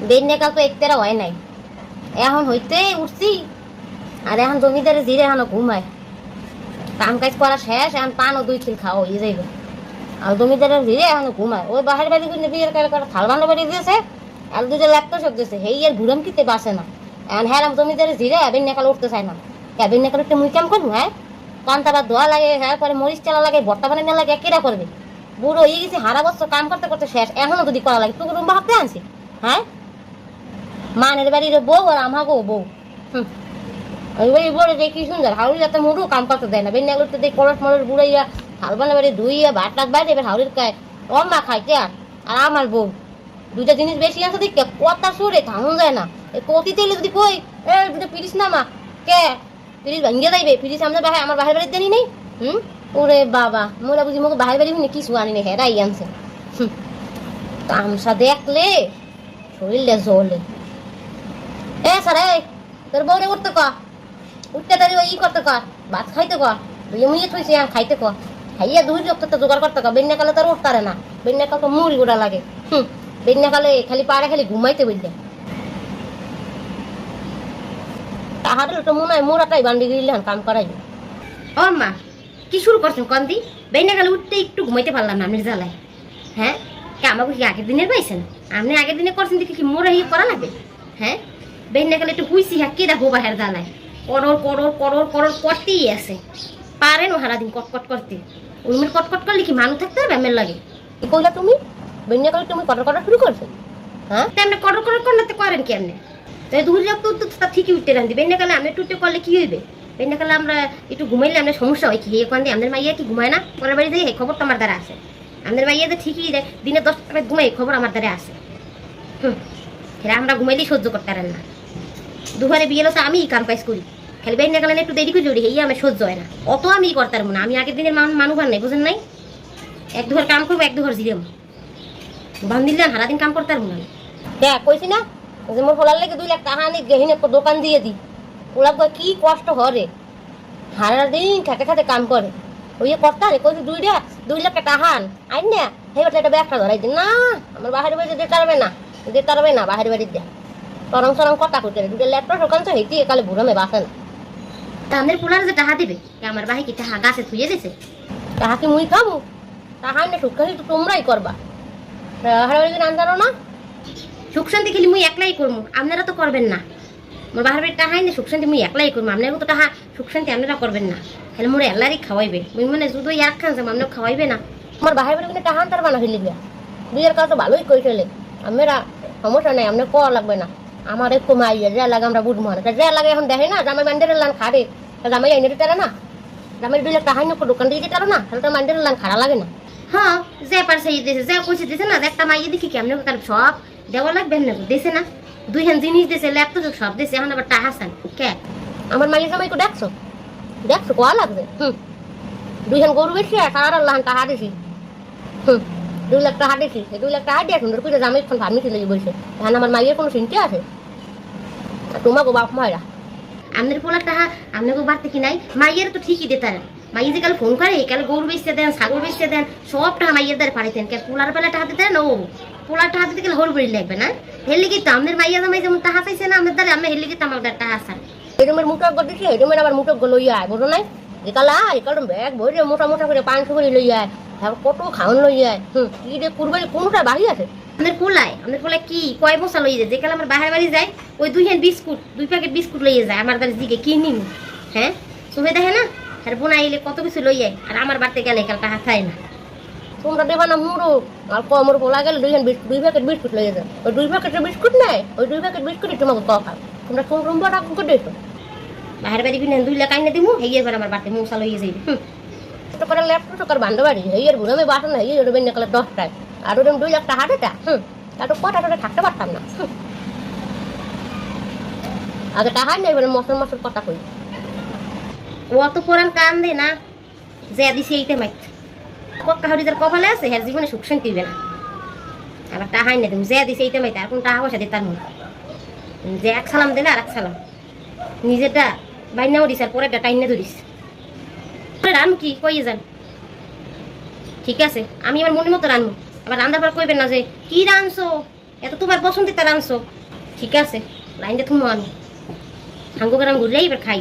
বেন্যাকাল তো একতেরা হয় নাই, এখন হইতে উঠছি। আর এখন জমিদারে জিরে এখনো ঘুমায়, কাম কাজ করা শেষ, এখন পানও 2 কিল খাওয়া হয়ে যাইবে। আর জমিদারের জিরে এখনো ঘুমায়। ওই বাহার বাড়ি কিন্তু বিয়ের করে থাল বান্ধব বাড়ি দিয়েছে, আর দুটো ল্যাপটপ সব দিয়েছে, হেই আর ঘুরাম কিতে বাসে না। এখন হ্যাঁ জমিদারের জিরে বেন্যাকাল উঠতে চায় না। হ্যাঁ বেন্যাকাল একটু মুই কাম করবো, হ্যাঁ কান্তাবার ধোয়া লাগে, হ্যাঁ পরে মরিচ চালা লাগে, ভর্তা বানানো লাগে, কেরা করবে? বুড়ো হয়ে গেছি, হারা বছর কাম করতে করতে শেষ, এখনো যদি করা লাগে তুই রুম ভাবতে আনছি? হ্যাঁ মানের বাড়ির বউ আর আমাকেও বউ। ওই বলে যে কি সুন্দর হাউরি যাতে মুড়ো কাম করতে দেয় না, বেন্যাগুলো তো দেখ কলস মলস বুড়াইয়া হালবানা বাড়ি ধুইয়া ভাত টাত বাইরে এবার হাউরির খায় মা খাইতে। আর আমার বউ দুইটা জিনিস বেশি আছে দেখে কথা সুরে থামন যায় না। কতি তেলে যদি কই এ দুটো পিরিস না মা কে পিরিস ভাঙ্গে যাইবে, পিরিস আমাদের বাহার আমার বাহার বাড়ির জানি নেই। ওরে বাবা মোরা বুঝি মুখ বাহার বাড়ি শুনে কিছু আনি নেই, হেরাই আনছে। তামসা দেখলে শরীরটা জ্বলে। এ স্যার তোর বউরে উঠতে ক, উঠতে তারি ওই করতে কর, ভাত খাইতে কর, মুইয়ে থইছে আর খাইতে কর, খাইয়া দুই রক্ত তো জোগাড় করতে কর। বেন্যাকালে তার উঠতারে না, বেন্যাকাল তো মুড়ি গোড়া লাগে। বেন্যাকালে খালি পাড়ে খালি ঘুমাইতে বুঝলে। তাহার তো মনে হয় মোড়াটাই বান্ডি গিলে কাম করাই। ও মা কি শুরু করছেন কন্দি? বেন্যাকালে উঠতে একটু ঘুমাইতে পারলাম না আপনি জ্বালায়। হ্যাঁ কে আমাকে কি আগের দিনের পাইছেন? আপনি আগের দিনে করছেন দেখি কি মোড়া ইয়ে করা লাগবে? হ্যাঁ বেন্যাকালে একটু হুইছি হ্যাঁ কে দেখো বাহের জ্বালায় করর করর করর করর করতেই আছে, পারেন ও সারাদিন কটকট করতে। উনি কটকট করলে কি মানুষ থাকতে হবে আমের লাগে? কইলা তুমি বেন্যাকালে তুমি কটর করা শুরু করছো? হ্যাঁ আপনি কটর কটর করতে করেন কি আপনি? তাই দুই লোক তো ঠিকই উঠতে রান্ধি, বেন্যাকালে আপনি একটু করলে কি হইবে? বেন্যাকালে আমরা একটু ঘুমাইলে আপনার সমস্যা হয় কি? এই কান্দে আমাদের মাইয়া কি ঘুমায় না? পরের বাড়ি যাই খবর তো আমার দ্বারা আছে। আমাদের মাইয়া তো ঠিকই দিনে 10 টাকা ঘুমাই, খবর আমার দ্বারা আছে। আমরা ঘুমাইলেই সহ্য করতে পারেন না। দুপুরে বিয়ে তো আমি কাম কাজ করি, খালি বেন্যাকালে একটু দেরি করে জড়ি এই আমার সহ্য হয় না, অত আমি করতে পারবো না। আমি আগের দিনের মানুষ আর নাই বুঝেন নাই, এক দুঘর কাম করবো এক দুঘর জিরেম বান দিলে সারাদিন কাম করতে পারবো না। দেখ কইছি না যে মোর ফলার লেগে 2 লাখ টাকা আনি গেহিনে দোকান দিয়ে দিই, ওরা কি কষ্ট হরে সারাদিন খেতে খেতে কাম করে। ওই করতে রে কইছি 2 লাখ টাকা আইন না হেবার একটা ব্যাগটা ধরাই দিন না, আমার বাহারে বাড়ি দিতে পারবে না বাহারে বাড়ি দেয় তরং সরং কথা করতে দুটো ল্যাপটপ দোকান তো হেঁটে একালে বুড়ামে বাসে না। তাদের পোলার যে টাকা দিবে আমার বাহি কি টাকা গাছে থুয়ে দিয়েছে, টাকা কি মুই খাবো? টাকা না সুখ শান্তি তো তোমরাই করবা, বাহারে বাড়ি রান জানো না? সুখ শান্তি খেলি মুই একলাই করবো, আপনারা তো করবেন না। মোর বাহার বাড়ির টাকা না সুখ শান্তি মুই একলাই করবো, আপনারা তো টাকা সুখ শান্তি আপনারা করবেন না। তাহলে মোর এল্লারই খাওয়াইবে, মুই মানে শুধু এক খান আপনার খাওয়াইবে না। আমার বাহার বাড়ি কিন্তু টাকা তার বানা ফেলি গিয়া বিয়ের কাজ তো ভালোই করে ফেলে, আমরা সমস্যা নাই, আপনার করা লাগবে না। আমার একটু মাইয়া যা লাগে আমরা বুঝবো না, যা লাগে এখন দেখে না জামাই বান্ডের লান খাড়ে, জামাই আইনে দিতে না, জামাই 2 লাখ টাকা দোকান দিয়ে দিতে না, তাহলে তো বান্ডের লান খাড়া লাগে না। হ্যাঁ যে পারছে দিয়েছে, যা কইছে দিয়েছে না, একটা মাইয়া দেখি কেমন সব দেওয়া লাগবে না দিয়েছে না, 2 হ্যান জিনিস দিয়েছে ল্যাপটপ সব দিয়েছে, এখন আবার টাকা চান কে? আমার মাইয়ের জামাই তো দেখছো কোয়া লাগবে। 2 হ্যান গরু বেশি আর সারা লান টাকা দিছি। 2 লাখ টাকা দিছি, 2 লাখ টাকা দিয়ে সুন্দর করে জামাই এখন ফার্মি চলে বলছে, এখন আমার মাইয়ের কোনো চিন্তা আছে? তোমাকে বাপ মায়েরা আপনার পোলার টাকা আপনাকে বাড়তে কি নাই? মাইয়ের তো ঠিকই দিতেন, মাইয়ে যে কাল ফোন করে কাল গরু বেচতে দেন ছাগল বেচতে দেন সব টাকা মাইয়ের দ্বারা পাঠাইতেন, কে পোলার বেলা টাকা দিতেন? ও পোলার টাকা দিতে গেলে হর বড়ি লাগবে না? হেললে কি তো আপনার মাইয়া জামাই যেমন টাকা চাইছে না আপনার দ্বারা, আমি হেললে কি তো আমার দ্বারা টাকা আসান। এরমের মুঠো দিচ্ছে, এরমের আবার মুঠো লইয়া আয় বোঝো নাই? একাল ব্যাগ ভরে মোটা মোটা করে 500 করে লইয়া আয়, কত খাওয়ান লইয়া আয়। কি রে কুরবানি কোনটা বাড়ি আছে? আমাদের পোলায় কি কয় বসা লইয়ে যায়, যে কাল আমার বাহার বাড়ি যায় ওই 2 হ্যান বিস্কুট 2 প্যাকেট বিস্কুট লইয়ে যায় আমার দ্বারা দিকে কি নিন। হ্যাঁ তুমি দেখে না আর বোনা এলে কত কিছু লইয়ে, আর আমার বাড়তে গেলে কাল টাকা খায় না। তোমরা দেবা না মুড়ো আর কমর পোলা গেলে 2 প্যাকেট বিস্কুট লইয়ে যায়, ওই 2 প্যাকেটের বিস্কুট নেয়, ওই 2 প্যাকেট বিস্কুটই তোমাকে খাও, তোমরা কোন রুম্বা টাকা করে দিয়েছো? বাহার বাড়ি কিনে 2 লাখ আইনে দিমু হেয়ে এবার আমার বাড়তে মশা লইয়ে যাইবে। করে ল্যাপটপ টাকার বান্ধব বাড়ি হেয়ের বুড়ামে বাসা না হেয়ে বেন্যা কালে 10 টাকা আর ওরকম 2 লাখ টাকা দেটা তার তো কটা থাকতে পারতাম না। আগে টাকা নেই এবারে মশল কথা কই ও অত কোরআন কান দে না যে দিছে এইতে মাইত পক্কা হরিদার কপালে আছে হের জীবনে সুখ শান্তি দিবে না। আবার টাকা নেই তুমি যে দিছে এইতে মাইত আর কোন টাকা পয়সা দিতার মন যে এক সালাম দিলে আর এক সালাম নিজেরটা বাইনাও দিস আর পরেরটা টাইনে ধরিস রান কি কইয়ে যান। ঠিক আছে আমি আমার মনের মতো রানবো, আবার রান্নার পর কইবেন না যে কি রানছো এত তোমার পছন্দ তার আনছো ঠিক আছে লাইনটা তুমি আনি হাঙ্গো গ্রাম ঘুরলেই এবার খাই